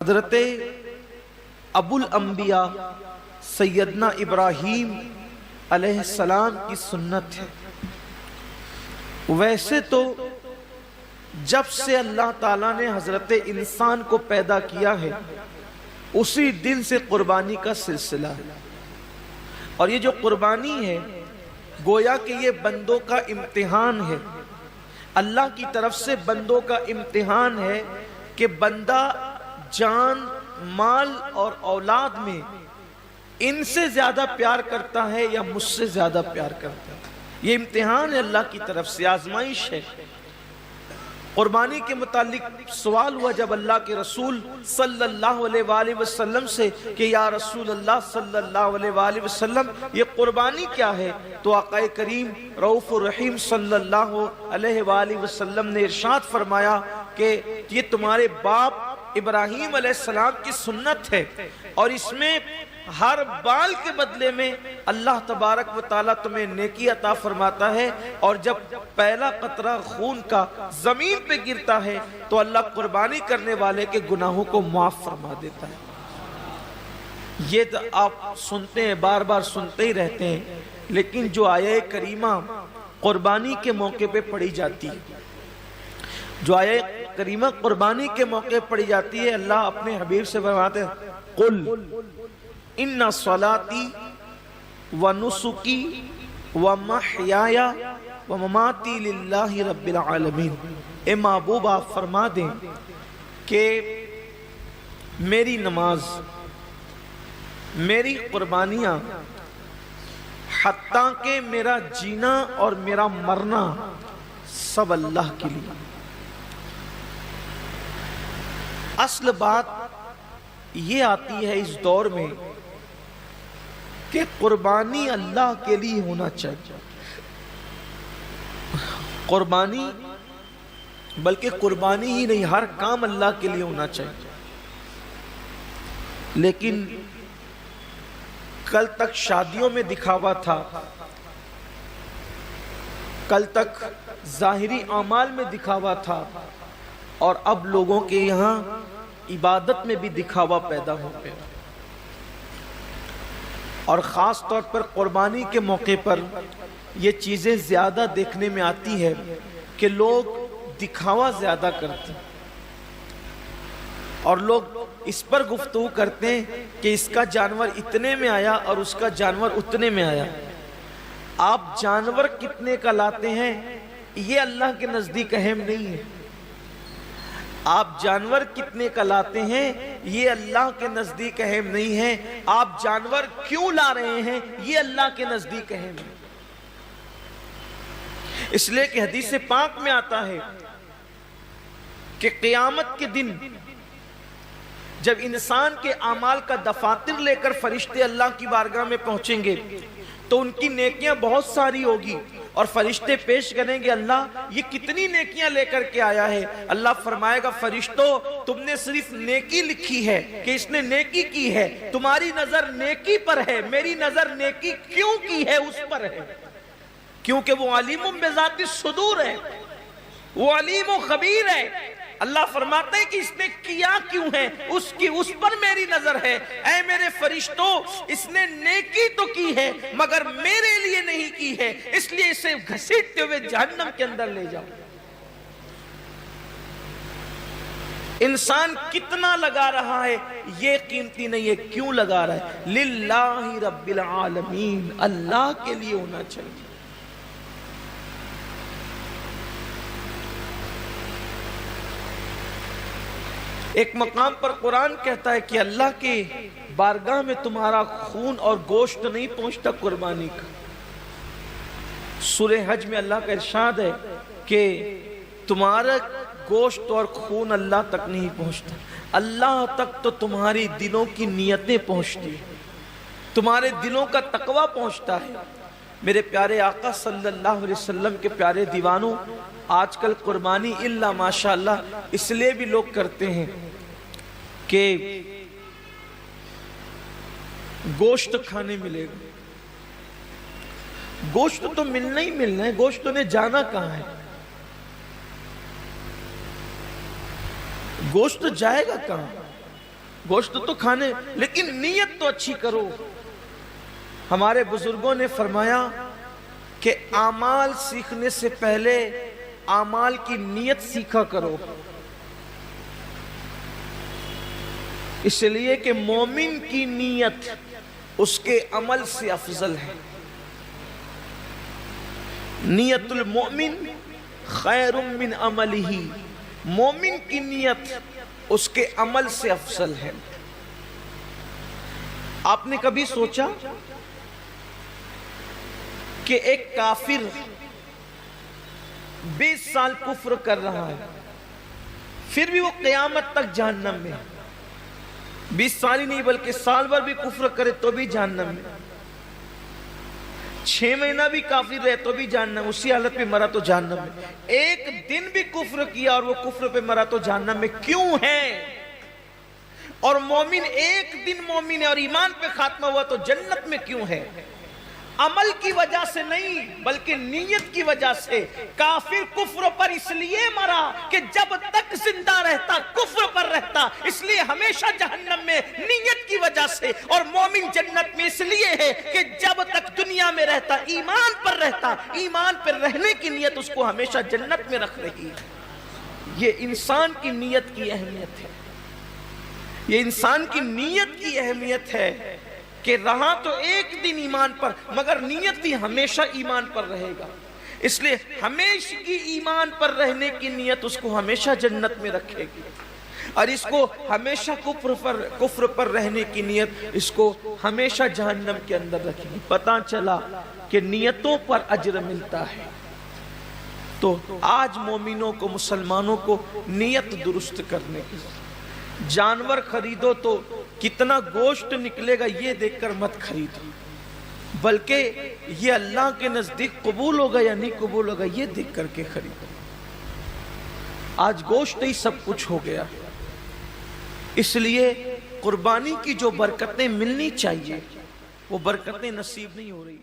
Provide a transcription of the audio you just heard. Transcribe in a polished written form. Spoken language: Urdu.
حضرت ابو الانبیاء سیدنا ابراہیم علیہ السلام کی سنت ہے۔ ویسے تو جب سے اللہ تعالیٰ نے حضرت انسان کو پیدا کیا ہے اسی دن سے قربانی کا سلسلہ ہے، اور یہ جو قربانی ہے گویا کہ یہ بندوں کا امتحان ہے، اللہ کی طرف سے بندوں کا امتحان ہے کہ بندہ جان، مال اور اولاد میں ان سے زیادہ پیار کرتا ہے یا مجھ سے زیادہ پیار کرتا ہے۔ یہ امتحان ہے اللہ کی طرف سے، آزمائش ہے۔ قربانی کے متعلق سوال ہوا جب اللہ کے رسول صلی اللہ علیہ وآلہ وسلم سے کہ یا رسول اللہ صلی اللہ علیہ وآلہ وسلم یہ قربانی کیا ہے؟ تو آقا کریم رؤوف الرحیم صلی اللہ علیہ وآلہ وسلم نے ارشاد فرمایا کہ یہ تمہارے باپ ابراہیم علیہ السلام کی سنت ہے، اور اس میں ہر بال کے بدلے میں اللہ تبارک و تعالیٰ تمہیں نیکی عطا فرماتا ہے، اور جب پہلا قطرہ خون کا زمین پہ گرتا ہے تو اللہ قربانی کرنے والے کے گناہوں کو معاف فرما دیتا ہے۔ یہ تو آپ سنتے ہیں، بار بار سنتے ہی رہتے ہیں، لیکن جو آیہ کریمہ قربانی کے موقع پہ پڑھی جاتی ہے، جو آیہ کریمہ قربانی کے موقع پڑھی جاتی ہے، اللہ اپنے حبیب سے فرماتے ہیں قل ان صلاتی ونسکی ومحیای ومماتی للہ رب العالمین۔ اے محبوب آپ فرما دیں کہ میری نماز، میری قربانیاں، حتیٰ کہ میرا جینا اور میرا مرنا سب اللہ کے لیے۔ اصل بات یہ آتی ہے اس دور میں کہ قربانی اللہ کے لیے ہونا چاہیے، قربانی بلکہ قربانی ہی نہیں، ہر کام اللہ کے لیے ہونا چاہیے۔ لیکن کل تک شادیوں میں دکھاوا تھا، کل تک ظاہری اعمال میں دکھاوا تھا، اور اب لوگوں کے یہاں عبادت میں بھی دکھاوا پیدا ہو گیا، اور خاص طور پر قربانی کے موقع پر یہ چیزیں زیادہ دیکھنے میں آتی ہے کہ لوگ دکھاوا زیادہ کرتے ہیں، اور لوگ اس پر گفتگو کرتے ہیں کہ اس کا جانور اتنے میں آیا اور اس کا جانور اتنے میں آیا۔ آپ جانور کتنے کا لاتے ہیں یہ اللہ کے نزدیک اہم نہیں ہے، آپ جانور کتنے کا لاتے ہیں یہ اللہ کے نزدیک اہم نہیں ہے، آپ جانور کیوں لا رہے ہیں یہ اللہ کے نزدیک اہم ہے۔ اس لیے کہ حدیث پاک میں آتا ہے کہ قیامت کے دن جب انسان کے اعمال کا دفاتر لے کر فرشتے اللہ کی بارگاہ میں پہنچیں گے تو ان کی نیکیاں بہت ساری ہوگی، اور فرشتے پیش کریں گے اللہ یہ کتنی نیکیاں لے کر کے آیا ہے؟ اللہ فرمائے گا فرشتوں تم نے صرف نیکی لکھی ہے کہ اس نے نیکی کی ہے، تمہاری نظر نیکی پر ہے، میری نظر نیکی کیوں کی ہے اس پر ہے، کیونکہ وہ علیم بذات الصدور ہے، وہ علیم و خبیر ہے۔ اللہ فرماتا ہے کہ اس نے کیا کیوں ہے، اس پر میری نظر ہے۔ اے میرے فرشتوں اس نے نیکی تو کی ہے مگر میرے لیے نہیں کی ہے، اس لیے اسے گھسیٹتے ہوئے جہنم کے اندر لے جاؤ۔ انسان کتنا لگا رہا ہے یہ قیمتی نہیں ہے، کیوں لگا رہا ہے؟ للہ رب العالمین، اللہ کے لیے ہونا چاہیے۔ ایک مقام پر قرآن کہتا ہے کہ اللہ کے بارگاہ میں تمہارا خون اور گوشت نہیں پہنچتا قربانی کا۔ سورہ حج میں اللہ کا ارشاد ہے کہ تمہارا گوشت اور خون اللہ تک نہیں پہنچتا، اللہ تک تو تمہاری دلوں کی نیتیں پہنچتی ہیں، تمہارے دلوں کا تقوی پہنچتا ہے۔ میرے پیارے آقا صلی اللہ علیہ وسلم کے پیارے دیوانوں، آج کل قربانی اللہ ماشاءاللہ اس لیے بھی لوگ کرتے ہیں کہ گوشت کھانے ملے گا۔ گوشت تو ملنا ہی ملنا ہے، گوشت نے جانا کہاں ہے؟ گوشت جائے گا کہاں؟ گوشت تو کھانے، لیکن نیت تو اچھی کرو۔ ہمارے بزرگوں نے فرمایا کہ اعمال سیکھنے سے پہلے اعمال کی نیت سیکھا کرو، اس لیے کہ مومن کی نیت اس کے عمل سے افضل ہے۔ نیت المؤمن خیر من عملہ، مومن کی نیت اس کے عمل سے افضل ہے۔ آپ نے کبھی سوچا کہ ایک کافر 20 سال کفر کر رہا ہے، پھر بھی وہ قیامت تک جہنم میں، 20 سال ہی نہیں بلکہ سال بھر بھی کفر کرے تو بھی جہنم میں، 6 مہینہ بھی کافر رہے تو بھی جہنم، اسی حالت پہ مرا تو جہنم میں، ایک دن بھی کفر کیا اور وہ کفر پہ مرا تو جہنم میں کیوں ہے؟ اور مومن ایک دن مومن ہے اور ایمان پہ خاتمہ ہوا تو جنت میں کیوں ہے؟ عمل کی وجہ سے نہیں بلکہ نیت کی وجہ سے۔ کافر کفر پر اس لیے مرا کہ جب تک زندہ رہتا کفر پر رہتا، اس لیے ہمیشہ جہنم میں نیت کی وجہ سے، اور مومن جنت میں اس لیے ہے کہ جب تک دنیا میں رہتا ایمان پر رہتا، ایمان پر رہنے کی نیت اس کو ہمیشہ جنت میں رکھ رہی ہے۔ یہ انسان کی نیت کی اہمیت ہے، یہ انسان کی نیت کی اہمیت ہے کہ رہا تو ایک دن ایمان پر مگر نیت بھی ہمیشہ ایمان پر رہے گا، اس لیے ہمیشہ کی ایمان پر رہنے کی نیت اس کو ہمیشہ جنت میں رکھے گی، اور اس کو ہمیشہ کفر پر رہنے کی نیت اس کو ہمیشہ جہنم کے اندر رکھے گی۔ پتہ چلا کہ نیتوں پر اجر ملتا ہے، تو آج مومنوں کو، مسلمانوں کو نیت درست کرنے کی۔ جانور خریدو تو کتنا گوشت نکلے گا یہ دیکھ کر مت خریدو، بلکہ یہ اللہ کے نزدیک قبول ہوگا یا نہیں قبول ہوگا یہ دیکھ کر کے خریدو۔ آج گوشت ہی سب کچھ ہو گیا، اس لیے قربانی کی جو برکتیں ملنی چاہیے وہ برکتیں نصیب نہیں ہو رہی۔